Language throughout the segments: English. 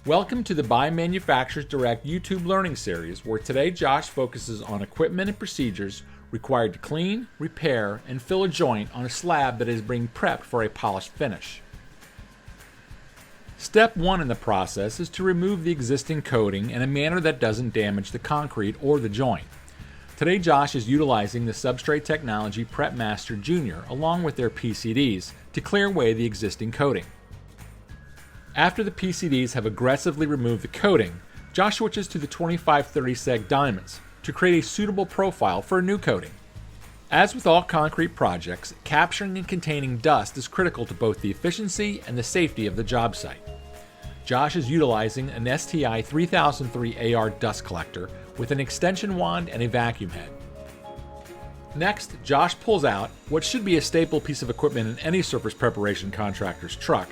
Welcome to the By Manufacturers Direct YouTube learning series, where today Josh focuses on equipment and procedures required to clean, repair, and fill a joint on a slab that is being prepped for a polished finish. Step 1 in the process is to remove the existing coating in a manner that doesn't damage the concrete or the joint. Today Josh is utilizing the substrate technology Prep Master Jr. along with their PCDs to clear away the existing coating. After the PCDs have aggressively removed the coating, Josh switches to the 2530 seg diamonds to create a suitable profile for a new coating. As with all concrete projects, capturing and containing dust is critical to both the efficiency and the safety of the job site. Josh is utilizing an STI 3003 AR dust collector with an extension wand and a vacuum head. Next, Josh pulls out what should be a staple piece of equipment in any surface preparation contractor's truck,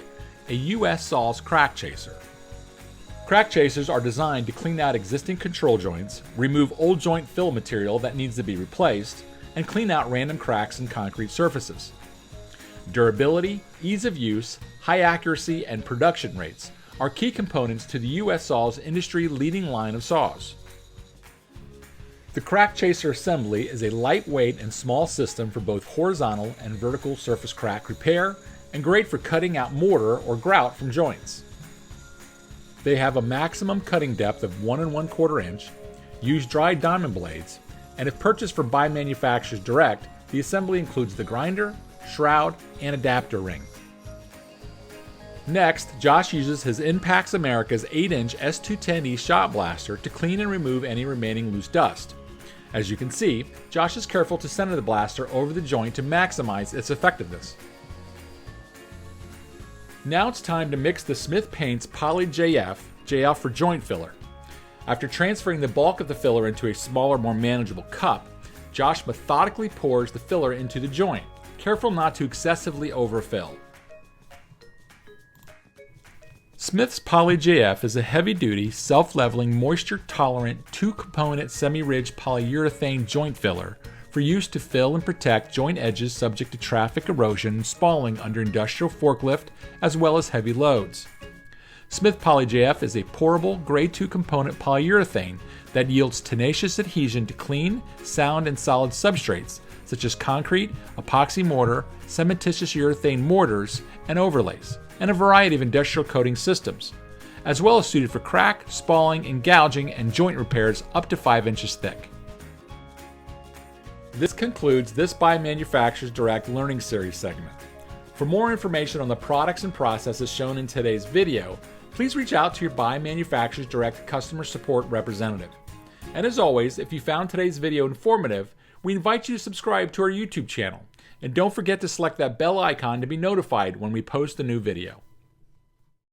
a US Saws crack chaser. Crack chasers are designed to clean out existing control joints, remove old joint fill material that needs to be replaced, and clean out random cracks in concrete surfaces. Durability, ease of use, high accuracy, and production rates are key components to the US Saws industry-leading line of saws. The crack chaser assembly is a lightweight and small system for both horizontal and vertical surface crack repair, and great for cutting out mortar or grout from joints. They have a maximum cutting depth of 1 1/4 inch, use dry diamond blades, and if purchased from By Manufacturers Direct, the assembly includes the grinder, shroud, and adapter ring. Next, Josh uses his Impax America's 8-inch S210E shot blaster to clean and remove any remaining loose dust. As you can see, Josh is careful to center the blaster over the joint to maximize its effectiveness. Now it's time to mix the Smith Paint's Poly JF for joint filler. After transferring the bulk of the filler into a smaller, more manageable cup, Josh methodically pours the filler into the joint, careful not to excessively overfill. Smith's Poly JF is a heavy-duty, self-leveling, moisture-tolerant, 2-component semi-ridge polyurethane joint filler for use to fill and protect joint edges subject to traffic erosion and spalling under industrial forklift as well as heavy loads. Smith Poly JF is a pourable, gray 2-component polyurethane that yields tenacious adhesion to clean, sound, and solid substrates such as concrete, epoxy mortar, cementitious urethane mortars, and overlays, and a variety of industrial coating systems, as well as suited for crack, spalling, and gouging and joint repairs up to 5 inches thick. This concludes this By Manufacturers Direct Learning Series segment. For more information on the products and processes shown in today's video, please reach out to your By Manufacturers Direct customer support representative. And as always, if you found today's video informative, we invite you to subscribe to our YouTube channel. And don't forget to select that bell icon to be notified when we post a new video.